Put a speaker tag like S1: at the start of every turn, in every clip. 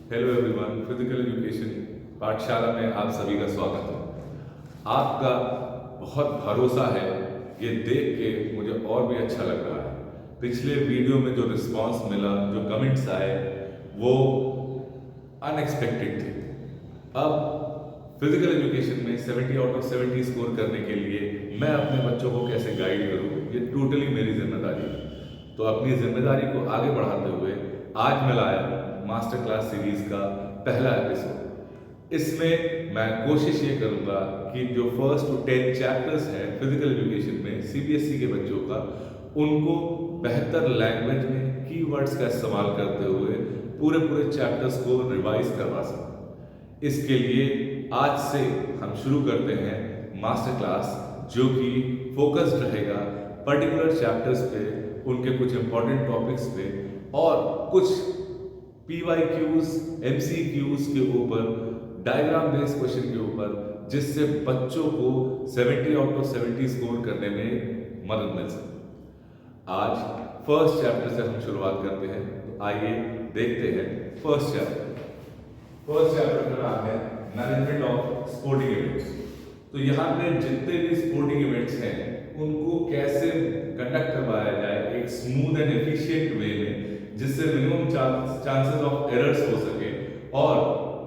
S1: Hello everyone, physical education पाठशाला में आप सभी का स्वागत है। आपका बहुत भरोसा है, ये देख के मुझे और भी अच्छा लग रहा है। पिछले वीडियो में जो रिस्पांस मिला, जो कमेंट्स आए, वो अनएक्सपेक्टेड थे। अब फिजिकल एजुकेशन में 70 आउट ऑफ 70 स्कोर करने के लिए मैं अपने बच्चों को कैसे गाइड करूँ, ये टोटली मेरी जिम्मेदारी है। तो अपनी जिम्मेदारी को आगे बढ़ाते हुए आज मैं लाया मास्टर क्लास सीरीज का पहला एपिसोड। इसमें मैं कोशिश ये करूंगा कि जो फर्स्ट टू 10 चैप्टर्स हैं फिजिकल एजुकेशन में सीबीएसई के बच्चों का, उनको बेहतर लैंग्वेज में कीवर्ड्स का इस्तेमाल करते हुए पूरे चैप्टर्स को रिवाइज करवा सकूं। इसके लिए आज से हम शुरू करते हैं मास्टर क्लास, जो कि फोकस्ड रहेगा पर्टिकुलर चैप्टर्स पे, उनके कुछ इंपॉर्टेंट टॉपिक्स पे और कुछ PYQs, MCQs के ऊपर, डायग्राम बेस्ड क्वेश्चन के ऊपर, जिससे बच्चों को 70 आउट ऑफ 70 स्कोर करने में मदद मिल सके। आज फर्स्ट चैप्टर से हम शुरुआत करते हैं, तो आइए देखते हैं फर्स्ट चैप्टर। फर्स्ट चैप्टर का नाम है मैनेजमेंट ऑफ स्पोर्टिंग इवेंट्स। तो यहाँ पे जितने भी स्पोर्टिंग इवेंट्स हैं, उनको कैसे कंडक्ट करवाया जाए एक स्मूथ एंड एफिशिएंट वे में, जिससे मिनिमम चांसेस ऑफ एरर्स हो सके और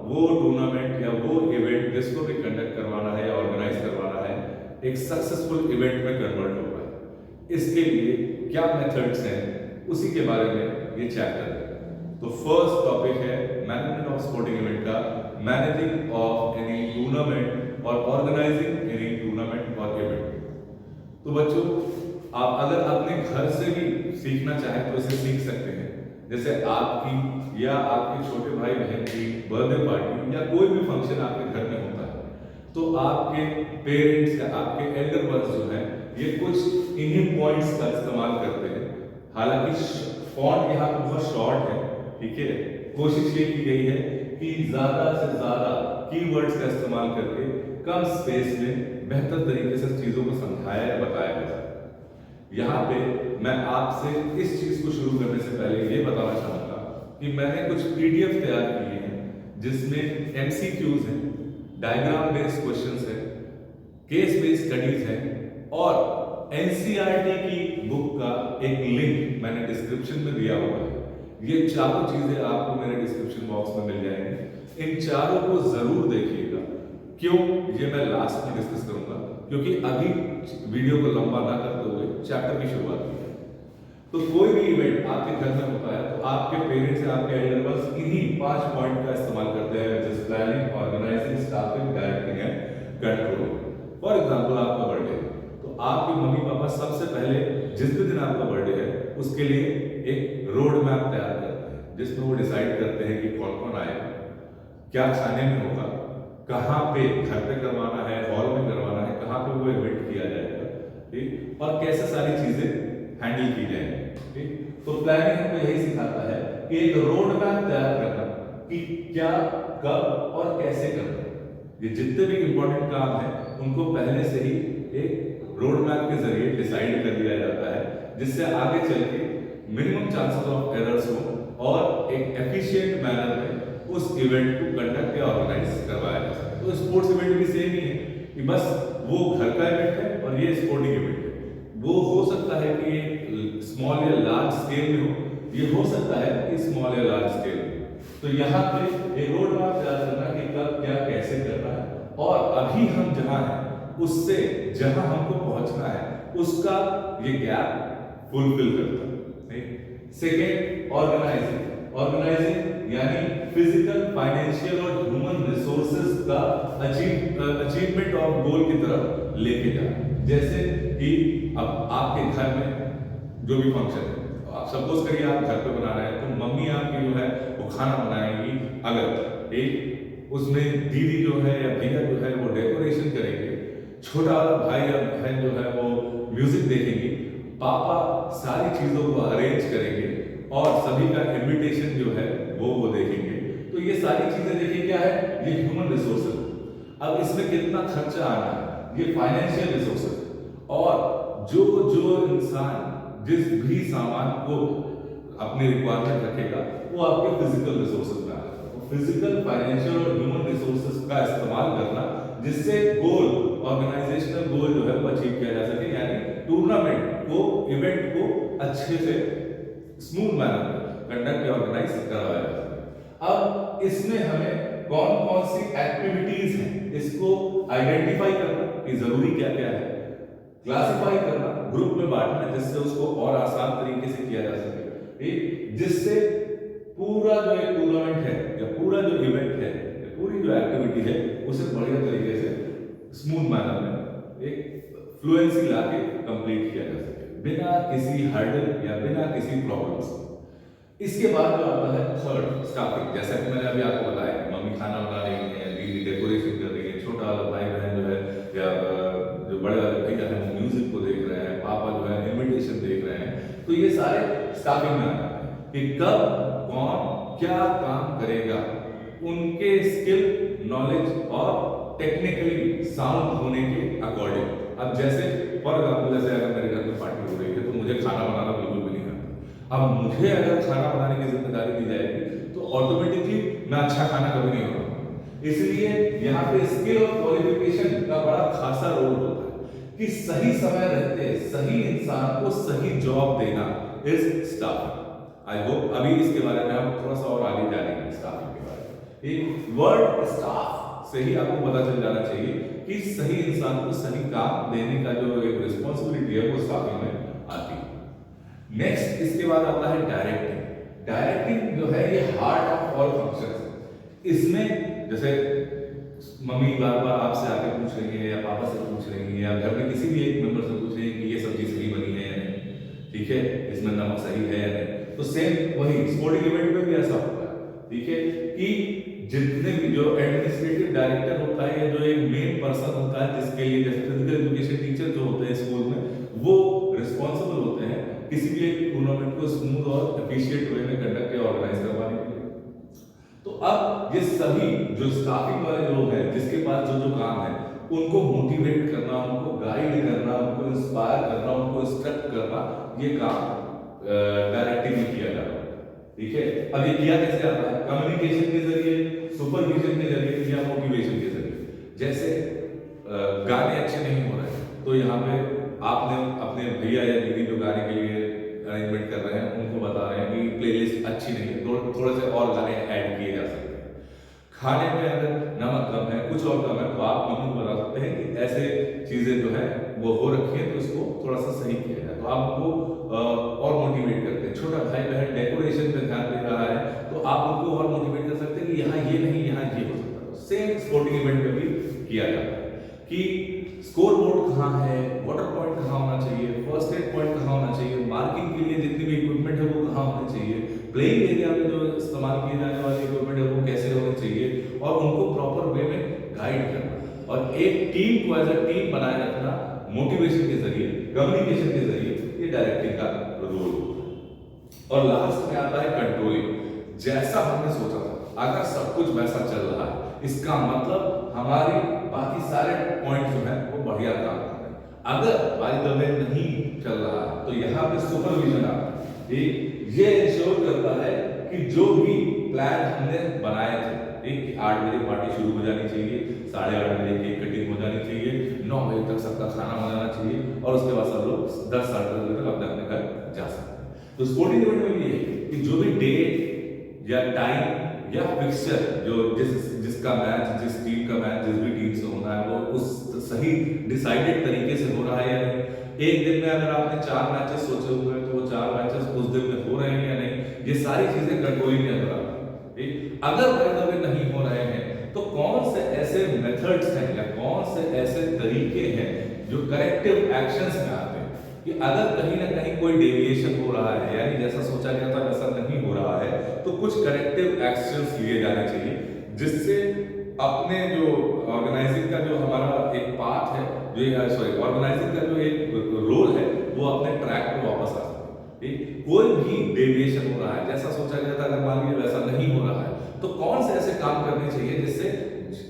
S1: वो टूर्नामेंट या वो इवेंट जिसको भी कंडक्ट करवाना है या ऑर्गेनाइज करवाना है, एक सक्सेसफुल इवेंट में कन्वर्ट हो पाए। इसके लिए क्या मेथड्स हैं, उसी के बारे में ये चैप्टर है। तो फर्स्ट टॉपिक है मैनेजमेंट ऑफ स्पोर्टिंग इवेंट का, मैनेजिंग ऑफ एनी टूर्नामेंट और ऑर्गेनाइजिंग एनी टूर्नामेंट और इवेंट। तो बच्चों, आप अगर अपने घर से भी सीखना चाहें तो इसे सीख सकते हैं। जैसे आपकी या आपके छोटे भाई बहन की बर्थडे पार्टी या कोई भी फंक्शन आपके घर में होता है, तो आपके पेरेंट्स या आपके एल्डर वंस जो है, ये कुछ इन्हीं पॉइंट्स का इस्तेमाल करते हैं। हालांकि फॉन्ट यहाँ पे बहुत शॉर्ट है, ठीक है। कोशिश ये की गई है कि ज्यादा से ज्यादा कीवर्ड्स का इस्तेमाल करके कम स्पेस में बेहतर तरीके से चीजों को समझाया या बताया जाए। यहाँ पे मैं आपसे इस चीज को शुरू करने से पहले ये बताना चाहूंगा कि मैंने कुछ पीडीएफ तैयार किए हैं, जिसमें एमसीक्यूज हैं, डायग्राम बेस्ड क्वेश्चंस हैं, केस बेस्ड स्टडीज हैं और एनसीईआरटी की बुक का एक लिंक मैंने डिस्क्रिप्शन में दिया हुआ है। ये चारों चीजें आपको मेरे डिस्क्रिप्शन बॉक्स में मिल जाएंगी। इन चारों को जरूर देखिएगा। क्यों, ये मैं लास्ट में डिस्कस करूंगा, क्योंकि अभी वीडियो को लंबा ना करते हुए चैप्टर की शुरुआत की है। तो कोई भी इवेंट आपके घर में होता है, तो आपके पेरेंट्स या आपके एल्डर बस इन्हीं 5 पॉइंट का इस्तेमाल करते हैं, जैसे planning, organizing, staffing, directing and control. For example, आपका बर्थडे है, तो आपके मम्मी पापा सबसे पहले जिस भी दिन आपका बर्थडे है, उसके लिए एक रोड मैप तैयार करते हैं, जिसमें वो डिसाइड करते हैं कि कौन कौन आएगा, क्या खाने में होगा, कहाँ पे, घर पे करवाना है, हॉल में करवाना है, कहाँ पे वो इवेंट किया जाएगा, ठीक, और कैसे सारी चीजें हैंडल की जाएंगी, ठीक। तो प्लानिंग हमको यही सिखाता है कि एक रोड मैप तैयार करना कि क्या, कब और कैसे करना। ये जितने भी इंपॉर्टेंट काम है, उनको पहले से ही एक रोड मैप के जरिए डिसाइड कर दिया जाता है, जिससे आगे चल के मिनिमम चांसेस ऑफ एरर्स हो और एक एफिशिएंट मैनर में उस इवेंट को कंडक्ट या ऑर्गेनाइज करवाया जा सकता है। तो स्पोर्ट्स इवेंट भी सेम ही है कि बस वो घर का इवेंट है और ये स्पोर्टिंग इवेंट है। वो हो सकता है कि स्मॉल या लार्ज स्केल में हो, ये हो सकता है कि स्मॉल या लार्ज स्केल में। तो यहाँ पे एक रोड मैप तैयार करना कि कब क्या कैसे करना है, और अभी हम जहाँ हैं उससे जहाँ हमको पहुंचना है उसका ये गैप फुलफिल करता है। सेकेंड, ऑर्गेनाइजिंग यानी फिजिकल, फाइनेंशियल और ह्यूमन रिसोर्सेज का अचीवमेंट ऑफ गोल की तरफ लेके जाना। जैसे कि अब आपके घर में जो भी फंक्शन है, आप सपोज करिए आप घर पे बना रहे हैं, तो मम्मी आपकी जो है वो खाना बनाएंगी, अगर एक उसमें दीदी जो है या भैया जो है वो डेकोरेशन करेंगे, छोटा वाला भाई या बहन जो है वो म्यूजिक देखेंगी, पापा सारी चीजों को अरेंज करेंगे और सभी का इनविटेशन जो है वो देखेंगे। तो ये सारी चीजें देखिए क्या है, ये ह्यूमन रिसोर्सेज। अब इसमें कितना खर्चा आना है, ये फाइनेंशियल रिसोर्सेज। और जो जो इंसान जिस भी सामान को अपने रिक्वायरमेंट रखेगा, वो आपके फिजिकल रिसोर्सेज में आ जाएगा। फिजिकल, फाइनेंशियल और ह्यूमन रिसोर्सेज का इस्तेमाल करना, जिससे गोल, ऑर्गेनाइजेशनल गोल जो है वो अचीव किया जा सके, यानी टूर्नामेंट को, इवेंट को अच्छे से स्मूथ मैनर में कंडक्ट या ऑर्गेनाइज करवाया जा सके। अब इसमें हमें कौन कौन सी एक्टिविटीज हैं इसको आइडेंटिफाई करना कि जरूरी क्या क्या है, क्लासिफाई करना, ग्रुप में बांटना जिससे उसको और आसान तरीके से किया जा सके, ठीक, जिससे पूरा जो एक टूर्नामेंट है या पूरा जो इवेंट है या पूरी जो एक्टिविटी है उसे बढ़िया तरीके से स्मूथ मैनर में एक फ्लुएंसी लाके कंप्लीट किया जा सके बिना किसी हर्डल या बिना किसी प्रॉब्लम्स। इसके बाद जो आता है थर्ड, स्टाफिंग। जैसा कि मैंने अभी आपको बताया, मम्मी खाना बना रही है, दीदी डेकोरेशन कर रही है, छोटा वाला भाई बहन जो है या जो बड़े वाले भैया हैं वो म्यूजिक को देख रहे हैं, पापा जो है इनविटेशन देख रहे हैं। तो ये सारे स्टाफिंग में आते हैं कि कब कौन क्या काम करेगा, उनके स्किल, नॉलेज और टेक्निकली साउंड होने के अकॉर्डिंग। अब जैसे फॉर एग्जाम्पल, जैसे अगर मेरे घर में पार्टी हो रही है तो मुझे खाना बनाना बिल्कुल भी नहीं आता। अब मुझे अगर खाना बनाने की जिम्मेदारी दी जाएगी तो ऑटोमेटिकली मैं अच्छा खाना कभी नहीं बनाऊंगा। इसलिए यहाँ पे स्किल और क्वालिफिकेशन का बड़ा खासा रोल होता है कि सही समय रहते सही इंसान को सही जॉब देना इज स्टाफिंग। आई होप अभी इसके बारे में हम थोड़ा सा और आगे जानेंगे स्टाफिंग के बारे में। वर्ड स्टाफ से ही आपको पता चल जाना चाहिए कि सही इंसान को सही काम देने का जो एक रिस्पॉन्सिबिलिटी है वो स्टाफिंग में आती है। नेक्स्ट इसके बाद आता है डायरेक्टिंग। डायरेक्टिंग जो है ये हार्ट ऑफ ऑल फंक्शंस। इसमें जैसे मम्मी बार बार आपसे आके पूछ रही है या पापा से पूछ रही है या घर में किसी भी एक मेंबर से पूछ रही है कि ये सब्जी सही बनी है या नहीं, ठीक है, इसमें नमक सही है या नहीं। तो सेम वही स्पोर्टिंग इवेंट में भी ऐसा होता है, ठीक है, कि जितने भी जो एडमिनिस्ट्रेटिव डायरेक्टर होता है या जो एक मेन पर्सन होता है जिसके लिए जैसे फिजिकल एजुकेशन टीचर जो होते हैं स्कूल में, वो रिस्पॉन्सिबल होते हैं किसी भी एक टूर्नामेंट को स्मूथ और एफिशिएंट वे में कंडक्ट या ऑर्गेनाइज करवाने के लिए। तो अब ये सभी जो स्टाफिंग वाले लोग हैं जिसके पास जो जो काम है उनको मोटिवेट करना, उनको गाइड करना, उनको इंस्पायर करना, उनको इंस्ट्रक्ट करना, ये काम डायरेक्टिंग में किया जा रहा है, ठीक है। अब ये किया कैसे जाता है? कम्युनिकेशन के जरिए, सुपरविजन के जरिए या मोटिवेशन के जरिए। जैसे गाने अच्छे नहीं हो रहे हैं तो यहाँ पे आपने अपने भैया या दीदी जो गाने के लिए अरेंजमेंट कर रहे हैं उनको बता रहे हैं कि प्लेलिस्ट अच्छी नहीं है, थोड़े से और गाने ऐड किए जा सकते हैं। खाने में अगर नमक कम है, कुछ और कम है, तो आप मम्मी को बता सकते हैं कि ऐसे चीजें जो है वो हो रखी है तो इसको थोड़ा सा सही किया जाए। तो आप उनको और मोटिवेट करते हैं। छोटा भाई बहन डेकोरेशन पे ध्यान दे रहा है तो आप उनको और मोटिवेट कर सकते हैं कि यहाँ ये नहीं, यहाँ ये हो सकता है। सेम स्पोर्टिंग इवेंट में भी किया जाता है कि स्कोर बोर्ड कहाँ है, वाटर पॉइंट कहाँ होना चाहिए, फर्स्ट एड पॉइंट कहाँ होना चाहिए, मार्किंग के लिए जितनी भी इक्विपमेंट है वो कहाँ होने चाहिए, प्लेइंग एरिया में जो इस्तेमाल किए जाने वाले इक्विपमेंट है वो कैसे होने चाहिए, और उनको प्रॉपर वे में गाइड करना और एक टीम को एज अ टीम बनाए रखना मोटिवेशन के जरिए, कम्युनिकेशन के जरिए, ये डायरेक्टिंग का रोल होता है। और लास्ट में आता है कंट्रोलिंग। जैसा हमने सोचा था अगर सब कुछ वैसा चल रहा है, इसका मतलब हमारी बाकी सारे पॉइंट जो है वो बढ़िया काम कर रहे हैं। अगर बाय द वे नहीं चल रहा है तो यहाँ पे सुपरविजन आता है। ये इंश्योर करता है कि जो भी प्लान हमने बनाए थे, एक 8 बजे पार्टी शुरू हो जानी चाहिए, 8:30 बजे केक कटिंग हो जानी चाहिए, 9 बजे तक सबका खाना बनाना चाहिए और उसके बाद सब लोग 10 साढ़े 10 बजे तक अपने अपने घर जा सकते हैं। तो स्पोर्टिंग इवेंट में ये है कि जो भी डेट या टाइम या फिक्सचर जो जिसका मैच, जिस टीम का मैच जिस भी टीम से होना है वो उस सही डिसाइडेड तरीके से हो रहा है या नहीं। एक दिन में अगर आपने 4 मैचेस सोचे हुए हैं तो वो 4 मैचेस उस दिन में हो रहे हैं या नहीं, ये सारी चीजें कंट्रोलिंग के अंदर आती हैं। अगर बाय द वे नहीं हो रहे हैं तो कौन से ऐसे मेथड्स हैं या कौन से ऐसे तरीके हैं जो करेक्टिव एक्शंस में आते हैं कि अगर कहीं ना कहीं कोई डेविएशन हो रहा है, यानी जैसा सोचा गया था वैसा नहीं हो रहा है, तो कुछ करेक्टिव एक्शंस लिए जाने चाहिए जिससे अपने जो ऑर्गेनाइजिंग का जो हमारा एक पाथ है, जो ऑर्गेनाइजिंग का जो एक रोल है वो अपने ट्रैक पे वापस आ सके। कोई भी डेविएशन हो रहा है, जैसा सोचा गया था अगर मान लीजिए वैसा नहीं हो रहा है तो कौन से ऐसे काम करने चाहिए जिससे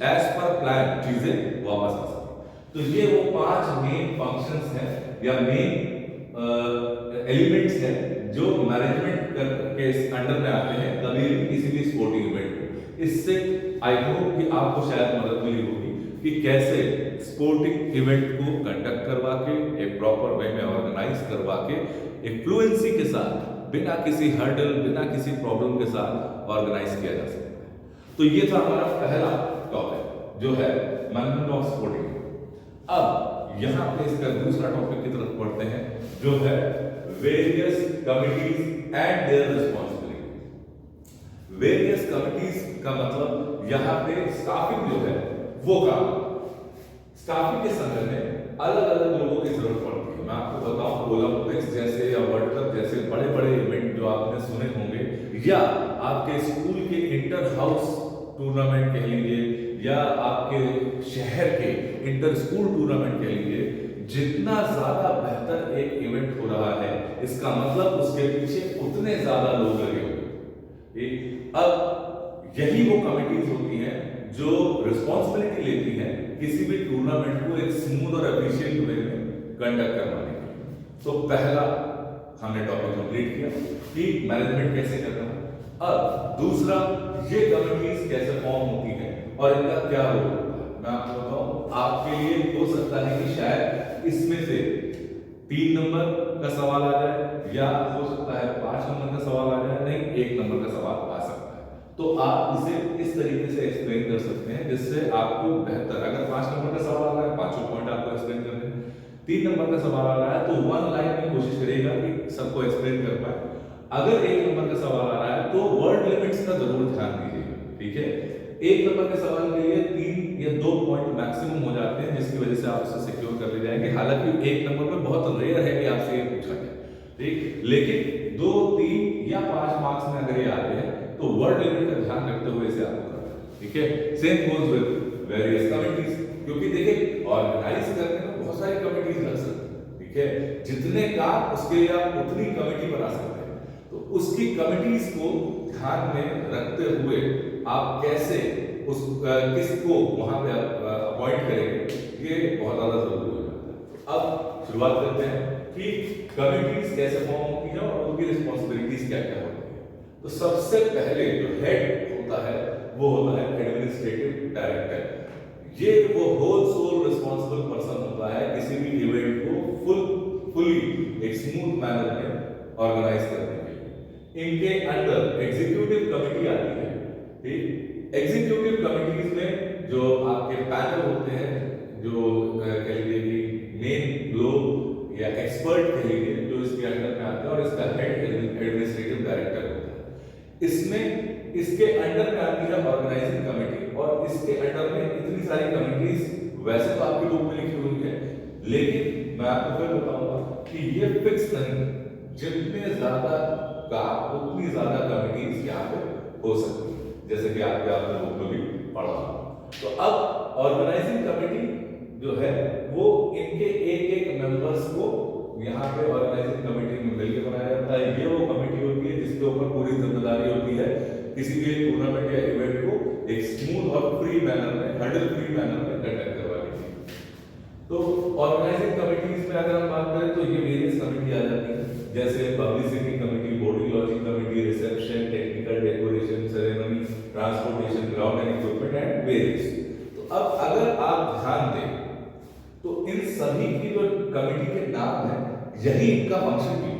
S1: एज पर प्लान चीजें वापस आ सके। तो ये वो 5 मेन फंक्शंस हैं या मेन एलिमेंट्स हैं जो मैनेजमेंट के अंडर में आते हैं कभी भी किसी भी स्पोर्टिंग इवेंट में। इससे आई होप कि आपको शायद मदद मिली होगी कि कैसे स्पोर्टिंग इवेंट को कंडक्ट करवा के एक प्रॉपर वे में ऑर्गेनाइज करवा के एक फ्लुएंसी के साथ बिना किसी हर्डल बिना किसी प्रॉब्लम के साथ ऑर्गेनाइज किया जा सकता है। तो ये था हमारा पहला टॉपिक जो है मैनेजमेंट ऑफ स्पोर्टिंग। अब यहाँ पे इसका दूसरा टॉपिक की तरफ पढ़ते हैं जो है various committees and their responsibility. Various committees का मतलब यहाँ पे स्टाफिंग जो है वो काम, स्टाफिंग के समय में अलग अलग लोगों की जरूरत पड़ती है। मैं आपको बताऊं ओलंपिक्स जैसे या वर्ल्ड कप जैसे बड़े बड़े इवेंट जो आपने सुने होंगे या आपके स्कूल के इंटर हाउस टूर्नामेंट कह लीजिए या आपके शहर के इंटर स्कूल टूर्नामेंट कह लीजिए, जितना ज्यादा बेहतर एक इवेंट हो रहा है इसका मतलब उसके पीछे उतने ज्यादा लोग लगे हुए। अब यही वो कमिटीज होती हैं जो रिस्पॉन्सिबिलिटी लेती हैं किसी भी टूर्नामेंट को एक स्मूथ और एफिशिएंट वे में कंडक्ट करवाने के लिए। तो पहला हमने टॉपिक कंप्लीट किया कि मैनेजमेंट कैसे करना है। अब दूसरा, ये कमिटीज कैसे फॉर्म होती है और इनका क्या रोल होता है। मैं आपको बताऊं, आपके लिए हो सकता है कि शायद इसमें से 3 नंबर का सवाल आ जाए या हो सकता है 5 नंबर का सवाल आ जाए, नहीं 1 नंबर का सवाल आ सकता है। तो आप इसे इस तरीके से एक्सप्लेन कर सकते हैं जिससे आपको बेहतर, अगर 5 नंबर का सवाल आ रहा है 5 पॉइंट आपको एक्सप्लेन करने हैं, 3 नंबर का सवाल आ रहा है तो 1 लाइन में कोशिश करिएगा कि सबको एक्सप्लेन कर पाए। अगर 1 नंबर का सवाल आ रहा है तो वर्ड लिमिट्स का जरूर ध्यान दीजिएगा, ठीक है। 1 नंबर के सवाल के लिए 3 या 2 पॉइंट मैक्सिमम हो जाते हैं जिसकी वजह से आप उसे सिक्योर कर ले जाएंगे। हालांकि 1 नंबर में बहुत रेयर है कि आपसे ये पूछा जाए, ठीक, लेकिन 2, 3 या 5 मार्क्स में अगर ये आते हैं तो वर्ड लिमिट का ध्यान रखते हुए इसे आपको करना है, ठीक है। Same goes with various committees, क्योंकि देखिए ऑर्गेनाइज करने में बहुत सारी कमिटीज लग सकती हैं, ठीक है। जितने काम उसके लिए आप उतनी कमिटी बना सकते हैं। तो उसकी कमिटीज को ध्यान में रखते हुए आप कैसे उस किसको वहां पे अपॉइंट करेंगे ये बहुत ज्यादा जरूरी हो जाता है। अब शुरुआत करते हैं कि कमिटीज कैसे फॉर्म होती है और उनकी रिस्पॉन्सिबिलिटीज क्या क्या होती है। तो सबसे पहले जो हेड होता है वो होता है एडमिनिस्ट्रेटिव डायरेक्टर। ये वो होल सोल रिस्पॉन्सिबल पर्सन होता है किसी भी इवेंट को फुली एक स्मूथ मैनर में ऑर्गेनाइज करने के लिए। इनके अंडर एग्जीक्यूटिव कमिटी आती है, ठीक। एग्जीक्यूटिव कमिटीज में जो आपके पैनल होते हैं, जो कह लीजिए कि मेन लोग या एक्सपर्ट कह लीजिए, जो इसके अंडर में आते हैं और इसका हेड एडमिनिस्ट्रेटिव डायरेक्टर होता है। इसमें इसके अंडर में आती है ऑर्गेनाइजिंग कमेटी और इसके अंडर में इतनी सारी कमिटीज वैसे तो आपकी बुक में लिखी हुई है, लेकिन मैं आपको फिर बताऊंगा कि ये फिक्स नहीं, जितने ज्यादा का उतनी ज्यादा कमिटीज यहाँ पे हो सकती है, जैसे कि आपके आपने बुक में भी पढ़ा। तो अब ऑर्गेनाइजिंग कमेटी जो है वो इनके एक एक मेंबर्स को यहाँ पे ऑर्गेनाइजिंग कमेटी में मिलकर बनाया जाता है। ये वो कमेटी होती है जिसके ऊपर पूरी जिम्मेदारी होती है किसी भी टूर्नामेंट या इवेंट को एक स्मूथ और फ्री मैनर में, हर्डल फ्री मैनर में कंडक्ट करवाने की। तो ऑर्गेनाइजिंग कमिटीज में अगर हम बात करें तो ये वेरियस कमेटी आ जाती है, जैसे publicity committee, boarding lodging committee, reception, technical, decoration, ceremony, transportation, ground and equipment and various. तो अब अगर आप ध्यान दें तो इन सभी की जो कमेटी के नाम है यही इनका फंक्शन भी है।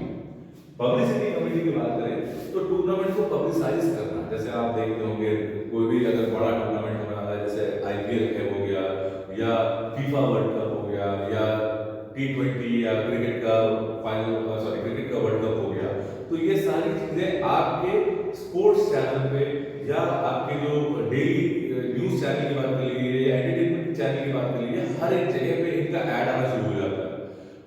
S1: पब्लिसिटी कमेटी की बात करें तो टूर्नामेंट को पब्लिसाइज करना, जैसे आप देखते होंगे कोई भी अगर बड़ा टूर्नामेंट होने वाला है, जैसे आईपीएल हो गया या फीफा वर्ल्ड कप हो गया या T20 या क्रिकेट का क्रिकेट का वर्ल्ड कप हो गया, तो ये सारी चीजें आपके स्पोर्ट्स चैनल पे या आपके जो डेली न्यूज चैनल की बात कर लीजिए या एंटरटेनमेंट चैनल की बात कर लीजिए, हर एक जगह पे इनका ऐड आना शुरू हो जाता है।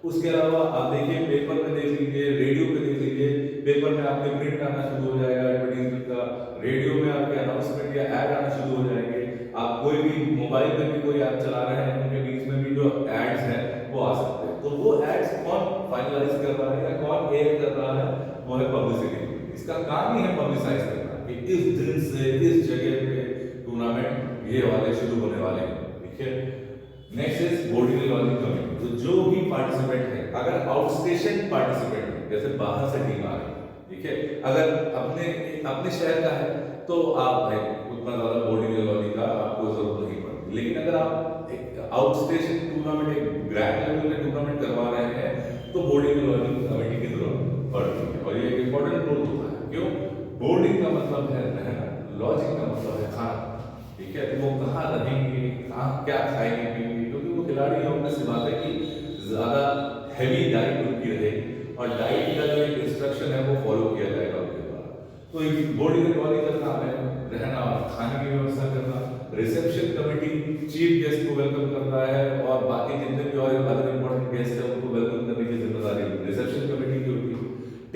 S1: उसके अलावा आप देखिए पेपर में देख लीजिए, रेडियो पे देख लीजिए, पेपर में आपके प्रिंट आना शुरू हो जाएगा एडवर्टाइजमेंट का, रेडियो में आपके अनाउंसमेंट या ऐड आना शुरू हो जाएंगे। आप कोई भी मोबाइल में भी कोई ऐप चला रहे हैं उनके बीच में भी जो एड्स हैं वो आ सकते हैं। तो वो एड्स कौन फाइनलाइज कर रहा है या कौन एयर कर रहा है, वो है पब्लिसिटी। इसका काम ही है पब्लिसाइज करना कि इस दिन से इस जगह पे टूर्नामेंट ये वाले शुरू होने वाले हैं, ठीक है। Next is boarding lodging committee. तो जो भी पार्टिसिपेंट है, अगर आउटस्टेशन पार्टिसिपेंट है, जैसे बाहर से टीम आ रही है, ठीक है, अगर अपने शहर का है तो आप भाई उतना ज़्यादा बोर्डिंग कॉलोनी का आपको जरूरत नहीं पड़ती। लेकिन अगर आप एक आउट स्टेशन टूर्नामेंट, एक ग्रैंड लेवल का टूर्नामेंट करवा रहे हैं तो बोर्डिंग कमेटी की जरूरत पड़ती है, और ये एक इंपॉर्टेंट रोल होता है। क्यों? बोर्डिंग का मतलब है रहना, लॉजिंग का मतलब है खाना, ठीक है? तो वो कहाँ रहेंगे, कहाँ क्या खाएंगे पिएंगे, क्योंकि वो खिलाड़ी है, उनमें से बात है कि ज्यादा हैवी डाइट उनकी रहेगी और डाइट का जो एक इंस्ट्रक्शन है वो फॉलो किया जाएगा उनके द्वारा। तो एक बोर्डिंग कमेटी का काम है रहना और खाने की व्यवस्था करना। रिसेप्शन कमेटी चीफ गेस्ट को वेलकम करता है और बाकी जितने भी और अदर इंपॉर्टेंट गेस्ट है उनको वेलकम करने की जिम्मेदारी रिसेप्शन कमेटी की होती है।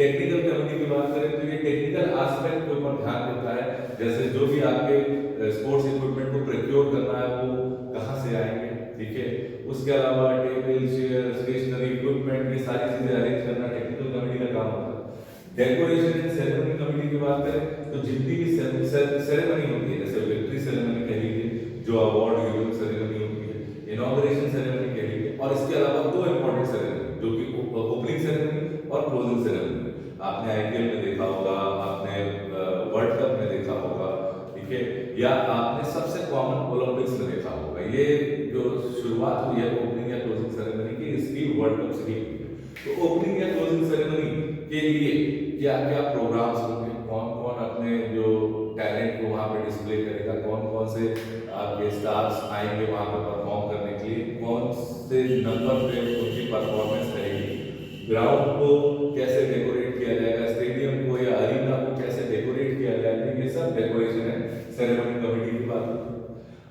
S1: टेक्निकल कमेटी की बात करें तो ये टेक्निकल एस्पेक्ट के ऊपर ध्यान देता है, जैसे जो भी आपके स्पोर्ट्स इक्विपमेंट को प्रोक्योर करना है वो कहाँ से आएंगे, ठीक है? उसके अलावा टेबल, चेयर, स्टेशनरी इक्विपमेंट, ये सारी चीजें अरेंज करना टेक्निकल कमेटी का काम होता है। डेकोरेशन एंड सेरेमनी कमेटी की बात करें तो जितनी भी सेरेमनी होती है, जैसे विक्ट्री सेरेमनी कह लीजिए, जो अवार्ड गिविंग सेरेमनी होती है, इनॉग्रेशन सेरेमनी कह लीजिए, और इसके अलावा दो इंपॉर्टेंट सेरेमनी जो कि ओपनिंग सेरेमनी और क्लोजिंग सेरेमनी। आपने आईपीएल में देखा होगा, आपने वर्ल्ड कप में देखा होगा, ठीक है, या आपने सबसे कॉमन ओलंपिक्स में देखा होगा। ये जो शुरुआत हुई है ओपनिंग या क्लोजिंग सेरेमनी की, इसकी वर्ल्ड कप से ही हुई है। तो ओपनिंग या क्लोजिंग सेरेमनी के लिए क्या क्या प्रोग्राम्स होंगे, कौन कौन अपने जो टैलेंट को वहाँ पे डिस्प्ले करेगा, कौन कौन से आपके स्टार्स आएंगे वहाँ पे परफॉर्म करने के लिए, कौन से नंबर पे उनकी परफॉर्मेंस रहेगी, ग्राउंड को कैसे डेकोरेट किया जाएगा, स्टेडियम को या अरीना को कैसे डेकोरेट किया जाएगा, ये सब डेकोरेशन है सेरेमनी कमेटी की बात है।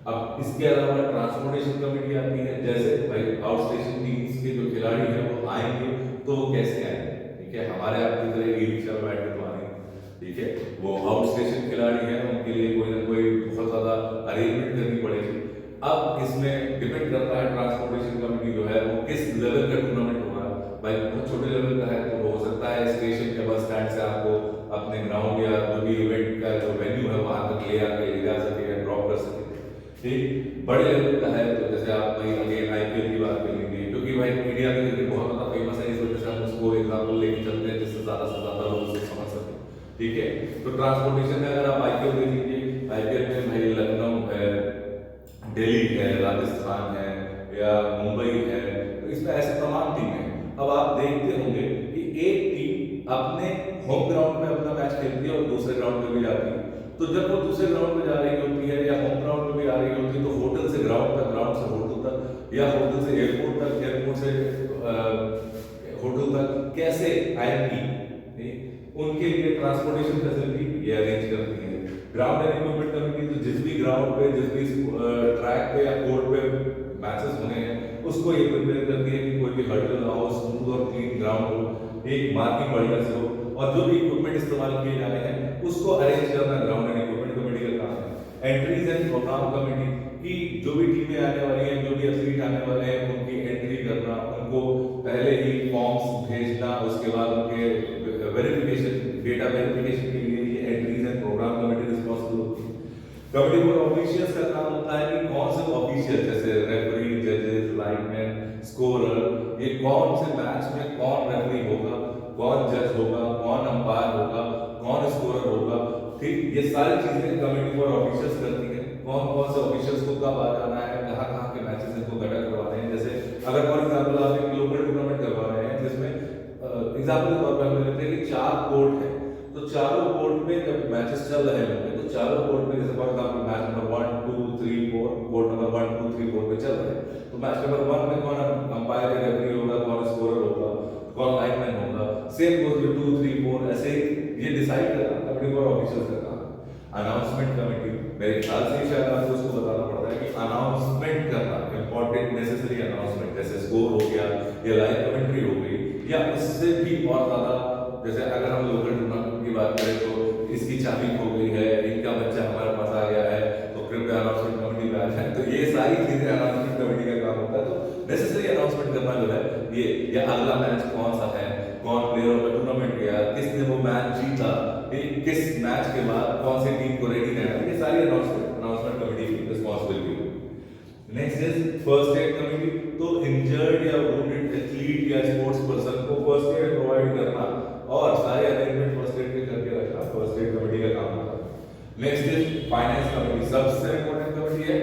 S1: अब इसके अलावा ट्रांसपोर्टेशन कमेटी आती है, जैसे भाई आउट स्टेशन टीम्स के जो खिलाड़ी हैं वो आएंगे तो वो कैसे आएंगे, ठीक है? हमारे आपकी तरह ई रिक्शा में बैठ के तो आएंगे, ठीक है? वो आउट स्टेशन खिलाड़ी हैं, उनके लिए कोई ना कोई बहुत ज्यादा अरेंजमेंट करनी पड़ेगी। अब इसमें डिपेंड करता है ट्रांसपोर्टेशन कमेटी जो है वो किस लेवल का टूर्नामेंट हो रहा है। भाई बहुत छोटे लेवल का है तो हो सकता है स्टेशन के बस स्टैंड से आपको अपने ग्राउंड या जो भी इवेंट का जो वेन्यू है वहां तक ले आके ले जा सके या ड्रॉप कर सके। ठीक, बड़े लेवल का है तो जैसे आप भाई अगेन आईपीएल की बात कर लीजिए, क्योंकि भाई इंडिया में क्रिकेट बहुत ज्यादा फेमस है, इस वजह से हम उसको एग्जांपल लेके चलते हैं जिससे ज्यादा से ज्यादा लोग उसे समझ सके, ठीक है? तो ट्रांसपोर्टेशन में अगर आप आईपीएल देख लीजिए, आईपीएल में भाई लखनऊ है, दिल्ली है, राजस्थान है या मुंबई है, तो इसमें ऐसे तमाम टीमें हैं। अब आप देखते होंगे कि एक टीम अपने होम ग्राउंड में अपना मैच खेलती है और दूसरे ग्राउंड में भी जाती है। तो जब वो दूसरे ग्राउंड में जा रही होती है या होम ग्राउंड में भी आ रही होती है तो होटल से ग्राउंड तक, ग्राउंड से होटल तक, या होटल से एयरपोर्ट तक, एयरपोर्ट से होटल तक कैसे आएंगी, उनके लिए ट्रांसपोर्टेशन फैसिलिटी ये अरेंज करती है। ग्राउंड एंड इक्विपमेंट कमेटी तो जिस भी ग्राउंड पे, जिस भी ट्रैक पे या कोर्ट पे मैचेस होने हैं उसको ये प्रिपेयर करती है कि कोई भी हर्डल ना हो, स्मूथ और क्लीन ग्राउंड हो, एक मार्किंग बढ़िया से हो, और जो भी इक्विपमेंट इस्तेमाल किए जाने हैं उसको अरेंज करना ग्राउंड एंड इक्विपमेंट कमेटी का काम है। एंट्रीज एंड प्रोग्राम कमेटी की जो भी टीमें आने वाली हैं, जो भी एथलीट आने वाले हैं, उनकी एंट्री करना, उनको पहले ही फॉर्म्स भेजना, उसके बाद उनके वेरिफिकेशन, डेटा वेरिफिकेशन के लिए ये entries and program committee responsible होती है। कबड्डी बोर्ड ऑफिशियल्स का काम होता है कि कौन से ऑफिशियल जैसे रेफरी, जजेस, लाइनमैन, स्कोरर, ये कौन से मैच में कौन रेफरी होगा, कौन जज होगा, कौन अंपायर होगा, कौन स्कोरर होगा, ठीक, ये सारी चीजें कमेटी बोर्ड ऑफिशियल्स करती है। कौन कौन से ऑफिशियल्स को कब आ जाना है, कहाँ कहाँ के मैचेस इनको कंडक्ट करवाने हैं। जैसे अगर फॉर एग्जांपल आप एक लोकल टूर्नामेंट करवा रहे हैं जिसमें एग्जांपल के तौर पर हम लेते हैं कि 4 कोर्ट है, तो चारों कोर्ट में जब मैचेस चल रहे होंगे तो चारों कोर्ट में जैसे for example match number 1 2 3 4, court number 1 2 3 4 पे चल रहे हैं, तो मैच नंबर 1 में कौन अंपायर या रेफरी होगा, कौन स्कोरर होगा, कौन लाइनमैन होगा, सेम गोज विद 2 3 4, ऐसे ये डिसाइड करना कबड्डी बोर्ड ऑफिशियल्स का काम है। अनाउंसमेंट कमेटी, मेरे ख्याल से शायद आपको उसको बताना पड़ता है कि अनाउंसमेंट करना, इंपॉर्टेंट नेसेसरी अनाउंसमेंट, जैसे स्कोर हो गया या लाइव कमेंट्री हो गई, या उससे भी और ज्यादा, जैसे अगर हम लोकल टूर्नामेंट की बात करें तो इसकी चाबी खो गई है, इनका बच्चा हमारे पास आ गया है, तो कृपया अनाउंसमेंट कमेटी में आ जाए, तो ये सारी चीजें अनाउंसमेंट कमेटी का काम होता है। तो नेसेसरी अनाउंसमेंट करना जो है ये, या अगला मैच कौन सा है, कौन प्लेयर ऑफ द टूर्नामेंट गया, किसने वो मैच जीता, किस मैच के बाद कौन सी टीम को रेडी रहना, ये सारी अनाउंसमेंट कमेटी की रिस्पांसिबिलिटी है। Next is first aid committee, तो इंजर्ड या वुंडेड एथलीट या स्पोर्ट्स पर्सन को फर्स्ट एड प्रोवाइड करना और सारे अरेंजमेंट फर्स्ट एड के करके रखना फर्स्ट एड कमेटी का काम होता है। नेक्स्ट इज फाइनेंस कमेटी, सबसे इंपॉर्टेंट कमेटी है।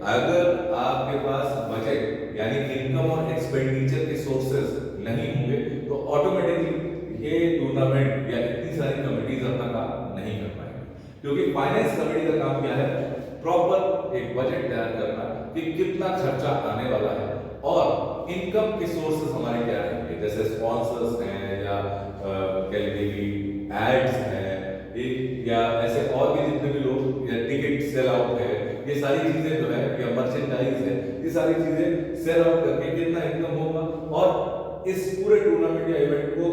S1: अगर आपके पास बजट यानी इनकम और एक्सपेंडिचर के सोर्सेस नहीं होंगे तो ऑटोमेटिकली ये टूर्नामेंट या इतनी सारी कमेटीज अपना काम नहीं कर पाएंगे, क्योंकि फाइनेंस कमेटी का काम क्या है, प्रॉपर एक बजट तैयार करना कि कितना खर्चा आने वाला है और इनकम के सोर्सेस हमारे क्या रहेंगे, जैसे स्पॉन्सर्स हैं या कह लीजिए कि एड्स हैं, या ऐसे और भी जितने भी लोग, या टिकट सेल आउट है, ये सारी चीजें जो है, या मर्चेंडाइज है, ये सारी चीजें सेल आउट करके कितना इनकम होगा और इस पूरे टूर्नामेंट या इवेंट को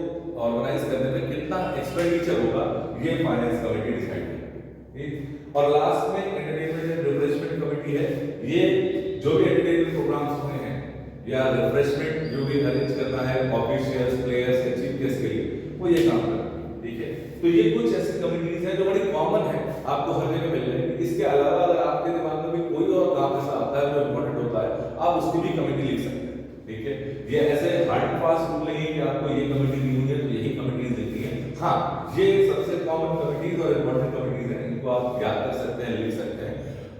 S1: ऑर्गेनाइज करने में कितना एक्सपेंडिचर होगा, ये फाइनेंस कमेटी डिसाइड करेगी। और लास्ट में एंटरटेनमेंट एंड रिफ्रेशमेंट कमेटी है। ये जो भी एंटरटेनमेंट प्रोग्राम्स होने हैं या रिफ्रेशमेंट जो भी अरेंज करना है ऑफिशियल्स, प्लेयर्स या चीफ गेस्ट के लिए, वो ये काम करती है। ठीक है, तो ये कुछ ऐसी कमेटीज हैं जो बड़ी कॉमन है, आपको हर जगह मिल जाएगी। इसके अलावा अगर आपके दिमाग में भी कोई और काम ऐसा आता है जो इम्पोर्टेंट होता है, आप उसकी भी कमेटी लिख सकते हैं। ठीक है, ये ऐसे हार्ड एंड फास्ट रूल नहीं है कि आपको ये कमेटी दी हुई है तो यही कमेटीज लिखनी है। हाँ, ये सबसे कॉमन कमेटीज और इम्पोर्टेंट कमेटीज हैं, इनको आप याद कर सकते हैं, लिख सकते हैं।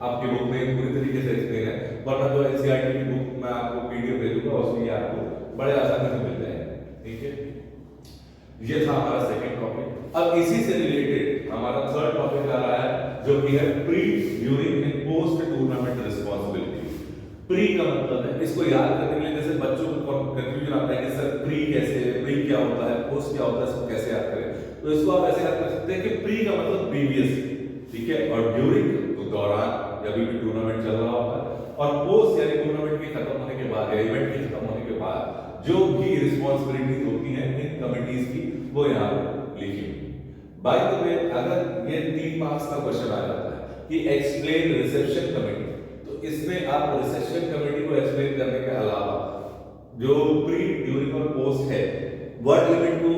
S1: आपकी बुक में पूरी तरीके से एक्सप्लेन है, वरना जो एनसीईआरटी की बुक मैं आपको पीडीएफ भेजूंगा, उसमें आपको बड़े आसानी से मिल जाएगा। ठीक है, ये था हमारा सेकंड टॉपिक। अब इसी से रिलेटेड हमारा थर्ड टॉपिक आ रहा है, जो कि है pre, during and post tournament responsibility. Pre का मतलब है, इसको याद करने के लिए जैसे बच्चों को कंफ्यूजन आता है कि सर प्री कैसे, प्री क्या होता है, पोस्ट क्या होता है, इसको कैसे याद करें, तो इसको आप ऐसे याद कर सकते हैं कि प्री का मतलब प्रीवियस, ठीक है, और ड्यूरिंग तो दौरान जब भी टूर्नामेंट चल रहा होता है, और पोस्ट यानी टूर्नामेंट के खत्म होने के बाद या इवेंट के खत्म होने के बाद जो भी रिस्पांसिबिलिटीज होती हैं इन कमिटीज की, वो यहाँ लिखी हुई। बाय द वे, अगर ये 3 मार्क्स का क्वेश्चन आ जाता है कि एक्सप्लेन रिसेप्शन कमेटी, तो इसमें आप रिसेप्शन कमेटी को एक्सप्लेन करने के अलावा जो प्री, ड्यूरिंग और पोस्ट है, वर्ड लिमिट को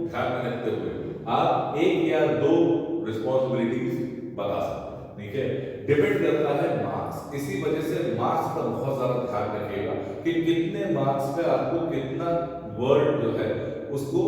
S1: ध्यान में रखते हुए आप 1 या 2 रिस्पांसिबिलिटीज बता सकते हैं। ठीक है, डिपेंड करता है मार्क्स, इसी वजह से मार्क्स पर बहुत ज्यादा ध्यान रखिएगा कि कितने मार्क्स पे आपको कितना वर्ड जो है उसको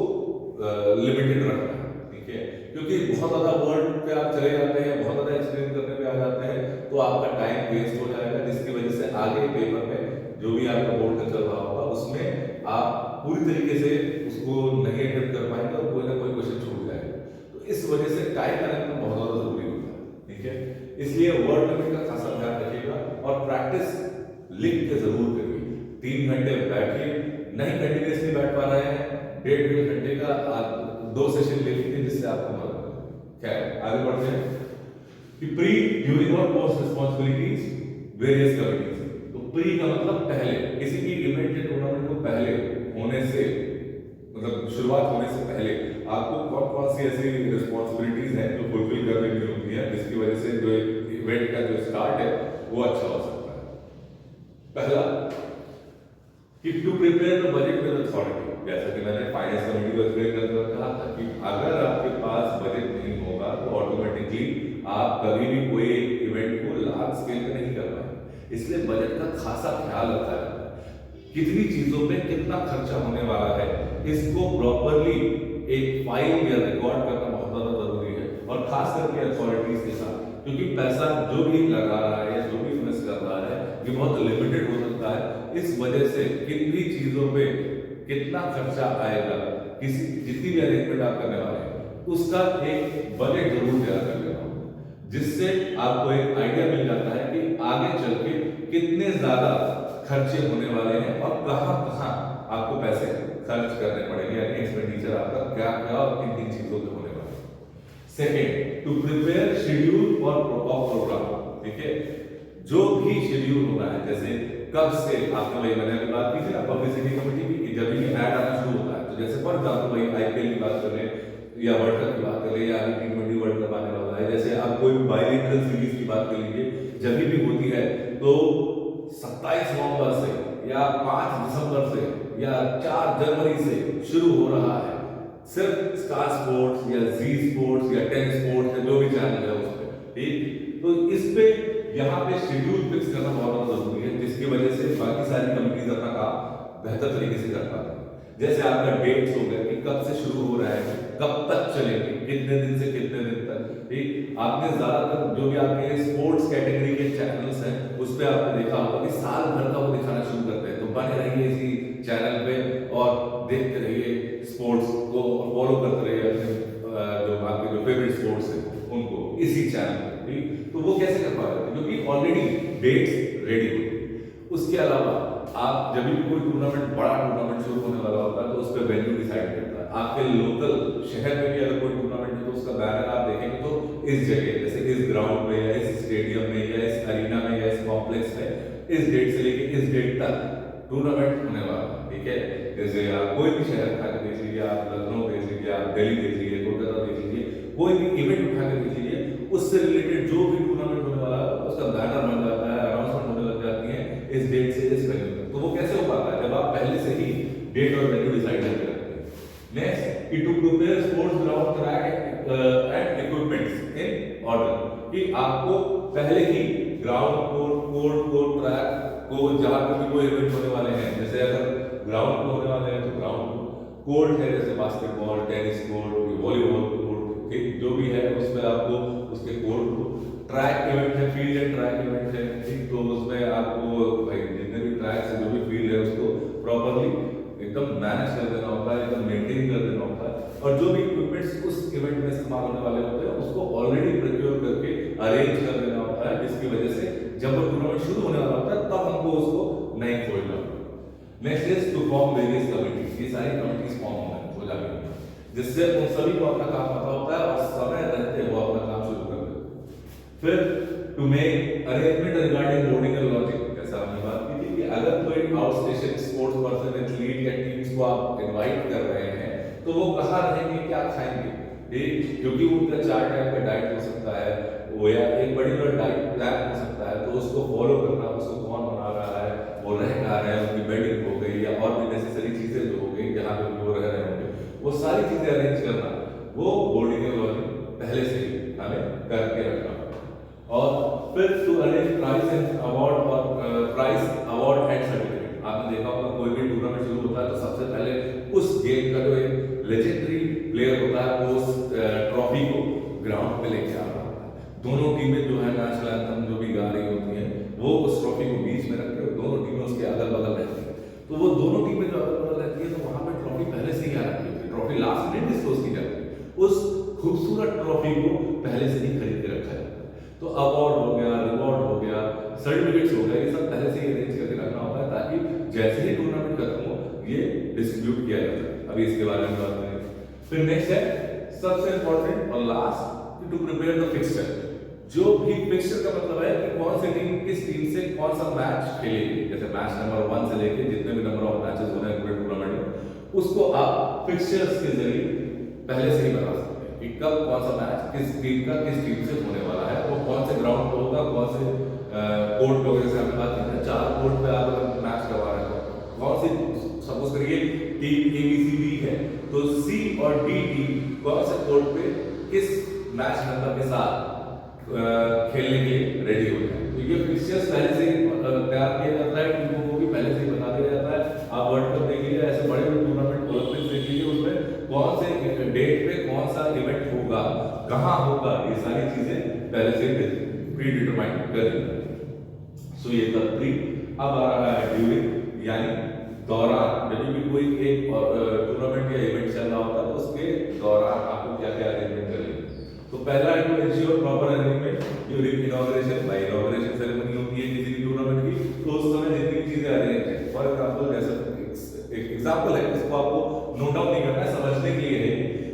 S1: लिमिटेड रखना है। ठीक है, क्योंकि बहुत ज्यादा वर्ड पे आप चले जाते हैं, बहुत ज्यादा एक्सप्लेन करने पे आ जाते हैं, तो आपका टाइम वेस्ट हो जाएगा, जिसकी वजह से आगे पेपर में जो भी आपका बोर्ड का चल रहा होगा उसमें आप पूरी तरीके से उसको नहीं अटेम्प्ट कर पाएंगे और कोई ना कोई क्वेश्चन छूट जाएगा। तो इस वजह से टाइम मैनेजमेंट बहुत ज्यादा जरूरी होता है। ठीक है, इसलिए वर्ड लिमिट का खासा ध्यान रखिएगा और प्रैक्टिस लिख के जरूर करिए। 3 घंटे बैठिए, नहीं कंटिन्यूअसली बैठ पा रहे हैं, 1.5 घंटे का 2 सेशन ले लीजिए, जिससे आपको मदद मिले। खैर, आगे बढ़ते हैं कि प्री, ड्यूरिंग और पोस्ट रिस्पांसिबिलिटीज वेरियस कमिटीज। तो प्री का मतलब पहले, किसी भी इवेंट या टूर्नामेंट को पहले होने से, मतलब शुरुआत होने से पहले आपको कौन कौन सी ऐसी रिस्पांसिबिलिटीज हैं जो फुलफिल करने की होती है, जिसकी वजह से जो इवेंट का जो स्टार्ट है वो अच्छा हो सकता है। पहला कि to prepare the budget with authority, जैसा कि मैंने फाइनेंस कमेटी को एक्सप्लेन करते हुए कहा था कि अगर आपके पास बजट नहीं होगा तो ऑटोमेटिकली आप कभी भी कोई इवेंट को लार्ज स्केल पे नहीं कर पाएंगे। इसलिए बजट का खासा ख्याल रखा जाता है, कितनी चीजों पे कितना खर्चा होने वाला है, इसको प्रॉपरली एक फाइल या रिकॉर्ड करना बहुत ज्यादा जरूरी है, और खास करके अथॉरिटीज के साथ, क्योंकि पैसा जो भी लगा रहा है या जो भी इन्वेस्ट कर रहा है ये बहुत लिमिटेड हो सकता है। इस वजह से कितनी चीजों पे कितना खर्चा आएगा, किसी जितनी भी अरेंजमेंट आप करने वाले हैं उसका एक बजट जरूर तैयार कर लेना होगा, जिससे आपको एक आइडिया मिल जाता है कि आगे चल के कितने ज्यादा खर्चे होने वाले हैं और कहां कहां आपको पैसे खर्च करने पड़ेंगे, यानी एक्सपेंडिचर आपका क्या क्या और किन किन चीजों पे होने वाला है। सेकेंड, टू प्रिपेयर शेड्यूल और प्रोग्राम। ठीक है, जो भी शेड्यूल होना है, जैसे कब से आपने, भाई मैंने अभी बात की थी ना पब्लिसिटी कमेटी की, कि जब भी ऐड आना शुरू होता है, तो जैसे फॉर एग्जांपल भाई आईपीएल की बात कर ले या वर्ल्ड कप की बात कर ले या अभी T20 वर्ल्ड कप आने वाला है, जैसे आप कोई बायलैटरल सीरीज की बात कर लीजिए, जब भी होती है तो 27 नवंबर से या 5 दिसंबर से या 4 जनवरी से शुरू हो रहा है, सिर्फ स्टार स्पोर्ट्स या जी स्पोर्ट्स या 10 स्पोर्ट्स या जो भी चैनल है उस पर। ठीक, तो इस पे यहाँ पे शेड्यूल फिक्स करना बहुत जरूरी है, जिसकी वजह से बाकी सारी कमिटीज अपना काम बेहतर तरीके से कर पाती है। जैसे आपका डेट्स हो गए कि कब से शुरू हो रहा है, कब तक चलेंगे, कितने दिन से कितने दिन तक। ठीक, आपने ज्यादातर जो भी आपके स्पोर्ट्स कैटेगरी के चैनल्स हैं उस पे आपने देखा होगा कि साल भर का वो दिखाना शुरू करते हैं। तो बने रहिए इसी चैनल पे और देखते रहिए स्पोर्ट्स को, फॉलो करते रहिए अपने जो आपके जो फेवरेट स्पोर्ट्स है उनको इसी चैनल पे। ठीक, तो वो कैसे कर पा रहे थे? क्योंकि ऑलरेडी डेट्स रेडी होती है। उसके अलावा आप जब भी कोई टूर्नामेंट, बड़ा टूर्नामेंट शुरू होने वाला होता है तो उस पर वेन्यू डिसाइड करता है। आपके लोकल शहर में भी अगर कोई टूर्नामेंट है तो उसका बैनर आप देखेंगे तो इस जगह, जैसे इस ग्राउंड में या इस स्टेडियम में या इस अरीना में या इस कॉम्प्लेक्स में इस डेट से लेके इस डेट तक टूर्नामेंट होने वाला है। ठीक है, जैसे आप कोई भी शहर उठा के देख लीजिए, आप लखनऊ देख लीजिए, आप दिल्ली देख लीजिए, कोलकाता देख लीजिए, कोई भी इवेंट उठा के देख लीजिए, उससे रिलेटेड जो भी टूर्नामेंट होने वाला है उसका बैनर बन जाता है, अनाउंसमेंट होने लग जाती है इस डेट से इस वेन्यू तक। तो वो कैसे हो पाता है? जब आप पहले से ही डेट और वेन्यू डिसाइड करके रखते हैं। नेक्स्ट, कि to prepare sports ground, track and equipments in order, कि आपको पहले ही ग्राउंड को ट्रैक को, जहाँ पे भी कोई इवेंट होने वाले हैं, जैसे अगर ग्राउंड पे होने वाले हैं तो ग्राउंड कोर्ट है, जैसे basketball, tennis court, volleyball court, ठीक, जो भी है उसमें आपको उसके कोर्ट को, ट्रैक इवेंट है, फील्ड एंड ट्रैक इवेंट है, ठीक, तो उसमें आपको भाई जितने भी ट्रैक्स है, जो भी फील्ड है उसको प्रॉपरली एकदम मैनेज कर देना होता है, एकदम मेंटेन कर देना होता है। और जो भी इक्विपमेंट्स उस इवेंट में इस्तेमाल होने वाले होते हैं उसको ऑलरेडी प्रिपेयर करके अरेंज कर देना होता है, जिसकी वजह से जब वो टूर्नामेंट शुरू होने वाला होता है तब हमको उसको नहीं खोलना होता। Next is to form various committees, ये सारी कमिटीज फॉर्म हो जाती हैं, जिससे उन सभी को अपना काम पता होता है और समय रहते वो अपना काम शुरू कर देते हैं। फिर to make arrangement regarding lodging and logic, जैसा हमने बात की थी कि अगर कोई out station sports person, athlete या टीम्स को आप इनवाइट कर रहे हैं तो वो कहाँ रहेंगे, क्या खाएंगे, ठीक, क्योंकि उनका 4 टाइम का डाइट हो सकता है वो, या एक पर्टिकुलर डाइट प्लान हो सकता है, तो उसको फॉलो करना, उसको कौन बना रहा है, वो रह कहाँ रहे हैं, उनकी बेडिंग हो गई या और भी नेसेसरी चीजें जो हो गई जहाँ पे वो रह रहे होंगे, वो सारी चीजें अरेंज करना, वो बोर्डिंग एंड लॉजिंग पहले से ही हमें करके रखना। और फिर to arrange prize and award और प्राइज अवार्ड एंड सर्टिफिकेट, आपने देखा होगा कोई भी टूर्नामेंट शुरू होता है तो सबसे पहले उस गेम का जो एक लेजेंडरी प्लेयर होता है वो उस ट्रॉफी को ग्राउंड पे लेके आ रहा होता है। दोनों टीमें जो है नेशनल एंथम जो भी गा रही होती हैं वो उस ट्रॉफी को बीच में रख के, दोनों टीमें उसके अगल बगल रहती है, तो वो दोनों टीमें जो अगल बगल रहती है तो वहां पे ट्रॉफी पहले से ही आ रखी होती है, ट्रॉफी लास्ट में डिस्क्लोज की जाती है, उस खूबसूरत ट्रॉफी को पहले से ही खरीद के रखा जाता है। तो अवार्ड हो गया, रिवॉर्ड हो गया, सर्टिफिकेट्स हो गए, ये सब पहले से ही अरेंज करके रखना होता है ताकि जैसे ही टूर्नामेंट खत्म हो ये डिस्ट्रीब्यूट किया जाता है। अभी इसके बारे में बात करेंगे। फिर नेक्स्ट है सबसे इंपॉर्टेंट और last, to prepare the fixture, जो भी फिक्सचर का मतलब है कि कौन सी टीम किस टीम से कौन सा मैच खेलेगी, जैसे मैच नंबर 1 से लेके जितने भी नंबर ऑफ मैचेस हो रहे हैं पूरे टूर्नामेंट में, उसको आप फिक्सचर्स के जरिए पहले से ही बता सकते हैं कि कब कौन सा मैच किस टीम का किस टीम से होने वाला है, वो कौन से ग्राउंड पे होगा, कौन से कोर्ट पे, जैसे हमने बात की 4 कोर्ट पे आप अगर मैच करवा रहे हो, कौन सी, सपोज करिए टीम ABCD है तो C और D टीम कौन से कोर्ट पे किस मैच नंबर के साथ खेलने के लिए रेडी हो जाए, तो ये फिक्सचर्स पहले से तैयार किया जाता है, टीमों को भी पहले से ही बता दिया जाता है। आप वर्ल्ड कप देख लीजिए, ऐसे बड़े बड़े टूर्नामेंट, ओलंपिक्स देख लीजिए, उसमें कौन से डेट पे कौन सा इवेंट होगा, कहाँ होगा, ये सारी चीजें पहले से प्री डिटरमाइन कर दी। सो ये था प्री। अब आ रहा है ड्यूरिंग, यानी दौरान, जब भी कोई एक टूर्नामेंट या इवेंट चल रहा होता है तो उसके दौरान आपको क्या क्या अरेंजमेंट करनी है। तो पहला है to ensure proper arrangement during inauguration, भाई इनॉग्रेशन सेरेमनी होती है किसी भी टूर्नामेंट की, तो उस समय जितनी चीजें अरेंज है, फॉर एग्जांपल जैसे एक एग्जांपल है, इसको आपको नोट डाउन नहीं करना है, समझने के लिए है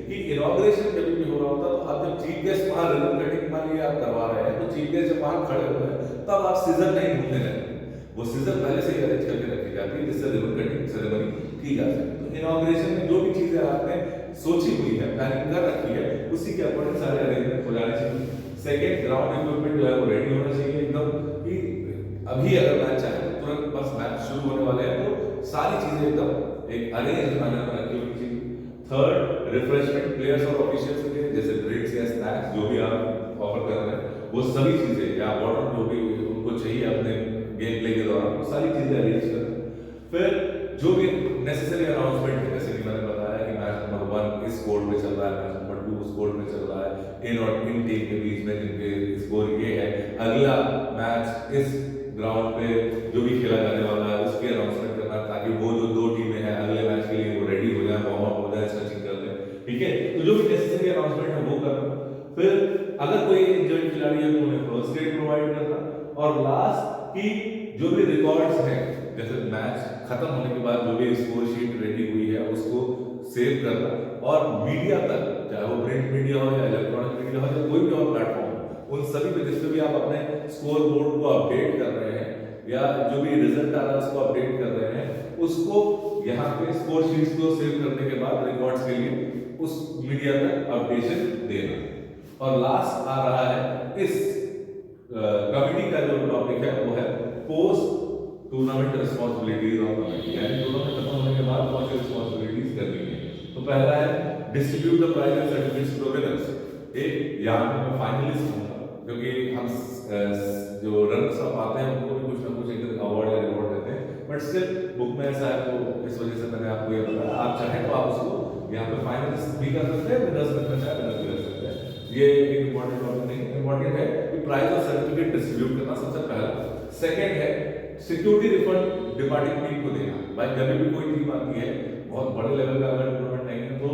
S1: कि इनॉग्रेशन जब भी हो रहा होता है तो आप जब चीफ गेस्ट वहां रिबन कटिंग मान लीजिए आप करवा रहे हैं, तो चीफ गेस्ट जब वहां खड़े हुए हैं तब आप सीजर नहीं ढूंढने लगते, वो सीजर पहले से ही अरेंज करके रखी जाती है जिससे रिबन कटिंग सेरेमनी की जा सके। तो इनॉग्रेशन में जो भी चीजें आपने सोची हुई है, प्लानिंग कर रखी है, उसी के अकॉर्डिंग सारे अरेंजमेंट हो जाने चाहिए। सेकंड, ग्राउंड इक्विपमेंट जो है वो रेडी होना चाहिए एकदम, कि अभी अगर मैच चाहे तो तुरंत बस मैच शुरू होने वाले हैं तो सारी चीजें एकदम एक अरेंज मैनर में रखी होनी चाहिए। थर्ड, रिफ्रेशमेंट प्लेयर्स और ऑफिशियल्स के लिए, जैसे ड्रिंक्स या स्नैक्स जो भी आप ऑफर कर रहे हैं, वो सभी चीजें या वाटर जो भी उनको चाहिए अपने गेम प्ले के दौरान, वो सारी चीजें अरेंज करें। फिर जो भी नेसेसरी अनाउंसमेंट है, जैसे कि मैंने बताया कि मैच नंबर 1 इस स्कोर पे चल रहा है, मैच नंबर 2 स्कोर पे चल रहा है, इन और इन टीम के बीच में जिनके स्कोर ये है, अगला मैच इस ग्राउंड पे जो भी खेला जाने वाला है उसकी अनाउंसमेंट करना, ताकि वो जो 2 टीमें हैं अगले मैच के लिए वो रेडी हो जाए, वार्म अप हो जाए, स्ट्रेचिंग कर ले, ठीक है। तो जो भी नेसेसरी अनाउंसमेंट है वो करना। फिर अगर कोई इंजर्ड खिलाड़ी है तो उन्हें फर्स्ट एड प्रोवाइड करना, और लास्ट की जो भी रिकॉर्ड्स हैं, जैसे मैच खत्म होने के बाद जो भी स्कोर शीट रेडी हुई है उसको सेव करना, और मीडिया तक, चाहे वो प्रिंट मीडिया हो या इलेक्ट्रॉनिक मीडिया हो या कोई भी और प्लेटफॉर्म, उन सभी पे जिस पे भी आप अपने स्कोर बोर्ड को अपडेट कर रहे हैं या जो भी रिजल्ट आ रहा है उसको अपडेट कर रहे हैं, उसको यहाँ पे स्कोर शीट्स को सेव करने के बाद रिकॉर्ड्स के लिए उस मीडिया तक अपडेशन देना। और लास्ट आ रहा है इस कमिटी का जो टॉपिक है वो है post tournament responsibilities of committee, यानी टूर्नामेंट खत्म होने के बाद कौन सी रिस्पांसिबिलिटीज करनी है। तो पहला है distribute the prize and certificates to winners. एक यहाँ पे मैं फाइनलिस्ट हूँ, क्योंकि हम जो रनर्स अप आते हैं उनको भी कुछ ना कुछ एक अवार्ड या रिवॉर्ड देते हैं, बट स्टिल बुक में ऐसा है, तो इस वजह से मैंने आपको ये बताया। आप चाहें तो आप उसको यहाँ पे फाइनलिस्ट भी कर सकते हैं, विनर्स में चाहे विनर भी कर सकते हैं। ये एक इम्पोर्टेंट टॉपिक नहीं है, इम्पोर्टेंट है कि प्राइज और सर्टिफिकेट डिस्ट्रीब्यूट करना सबसे पहला। सेकेंड है सिक्योरिटी रिफंड डिपार्टिंग टीम को देना। भाई जब भी कोई टीम आती है बहुत बड़े लेवल का अगर टूर्नामेंट नहीं है, तो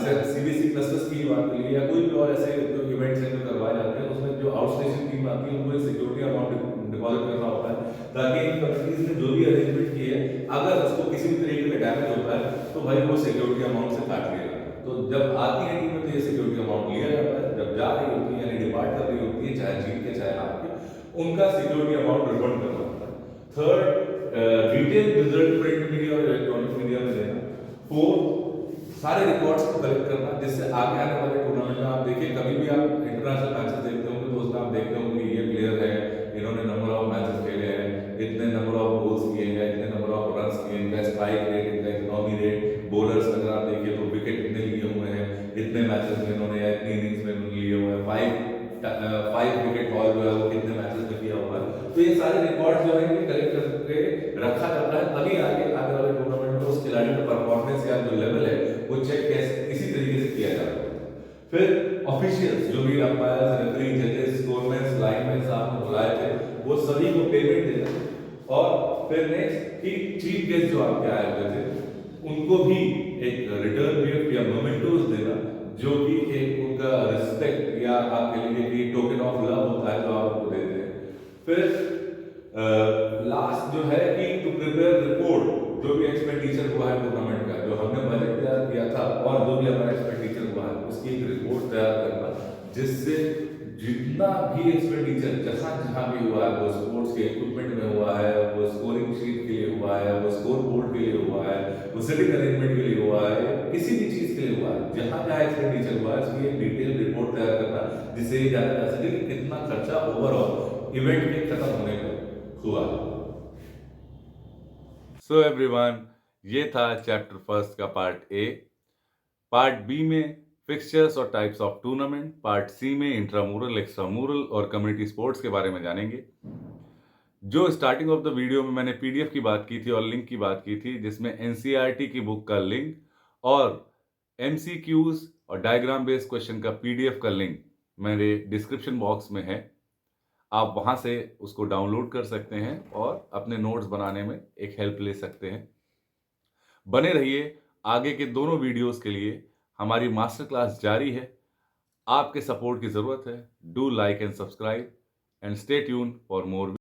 S1: जैसे सीबीएसई क्लस्टर्स की बात करिए या कोई भी और ऐसे जो इवेंट्स हैं जो करवाए जाते हैं, उसमें जो आउटस्टेशन टीम आती है उनको एक सिक्योरिटी अमाउंट डिपॉजिट करना होता है, ताकि इन कंपनीज ने जो भी अरेंजमेंट की है अगर उसको किसी भी तरीके का डैमेज होता है तो भाई वो सिक्योरिटी अमाउंट से काट लिया। तो जब आती है टीम में तो ये सिक्योरिटी अमाउंट लिया जाता है, जब जा रही होती है यानी डिपार्ट कर रही होती है, चाहे जीत के चाहे हार के, उनका सिक्योरिटी अमाउंट रिफंड करना होता है। Third, detail result print media और इलेक्ट्रॉनिक मीडिया में देना। फोर्थ, सारे रिकॉर्ड्स को कलेक्ट करना, जिससे आगे आने वाले टूर्नामेंट में आप देखिए, कभी भी आप इंटरनेशनल मैचेस देखते होंगे तो उसमें आप देखते होंगे ये प्लेयर है, इन्होंने नंबर ऑफ मैचेस खेले हैं, इतने नंबर ऑफ गोल्स किए हैं, इतने नंबर ऑफ रन्स किए, इनका स्ट्राइक रेट, इनका इकोनॉमी रेट, बॉलर्स अगर आप देखिए तो विकेट कितने लिए हुए हैं, इतने मैचेस में इन्होंने या इतनी इनिंग्स में इन्होंने लिए हुए हैं, 5 विकेट हॉल जो है वो कितने मैचेस में किया हुआ है। तो ये सारे रिकॉर्ड जो है ये कलेक्ट करके रखा जाता है, तभी आगे आने वाले टूर्नामेंट में उस खिलाड़ी का परफॉर्मेंस या जो लेवल है वो चेक कैसे इसी तरीके से किया जाता है। फिर ऑफिशियल्स जो भी अंपायर्स, रेफरी, जजेस, स्कोरमैन, लाइनमैन आपने बुलाए थे वो सभी को पेमेंट देना, और फिर नेक्स्ट कि चीफ गेस्ट जो आपके आए हुए थे उनको भी एक रिटर्न गिफ्ट या मोमेंटोस देना, जो कि एक उनका रिस्पेक्ट या आप कह लीजिए कि टोकन ऑफ लव होता है जो आप उनको देते हैं। फिर लास्ट जो है कि टू प्रिपेयर रिपोर्ट, जो भी एक्सपेंडिचर हुआ है टूर्नामेंट का, जो हमने बजट तैयार किया था और जो भी हमारा एक्सपेंडिचर हुआ है उसकी एक रिपोर्ट तैयार करना, जिससे जितना भी एक्सपेंडिचर जहां जहां भी हुआ है, वो स्पोर्ट्स के इक्विपमेंट में हुआ है, वो स्कोरिंग शीट के लिए हुआ है, वो स्कोर बोर्ड के लिए हुआ है, वो सिटिंग अरेंजमेंट के लिए हुआ है, किसी भी चीज के लिए हुआ है, जहां जहां एक्सपेंडिचर हुआ है उसकी एक डिटेल रिपोर्ट तैयार करना, जिससे ये जाना जा सके कि कितना खर्चा ओवरऑल इवेंट के खत्म होने पर हुआ। सो एवरीवन, ये था चैप्टर फर्स्ट का पार्ट ए। पार्ट बी में फिक्सचर्स और types of tournament, part C में इंट्रामुरल, एक्स्ट्रामुरल और कम्युनिटी स्पोर्ट्स के बारे में जानेंगे। जो स्टार्टिंग ऑफ द वीडियो में मैंने पीडीएफ की बात की थी और लिंक की बात की थी, जिसमें एनसीईआरटी की बुक का लिंक और एमसीक्यूज और डायग्राम बेस्ड क्वेश्चन का पीडीएफ का लिंक मेरे डिस्क्रिप्शन बॉक्स में है। आप वहां से उसको डाउनलोड कर सकते हैं और अपने नोट्स बनाने में एक हेल्प ले सकते हैं। बने रहिए आगे के दोनों वीडियोस के लिए, हमारी मास्टर क्लास जारी है। आपके सपोर्ट की जरूरत है। Do like and subscribe and stay tune for more.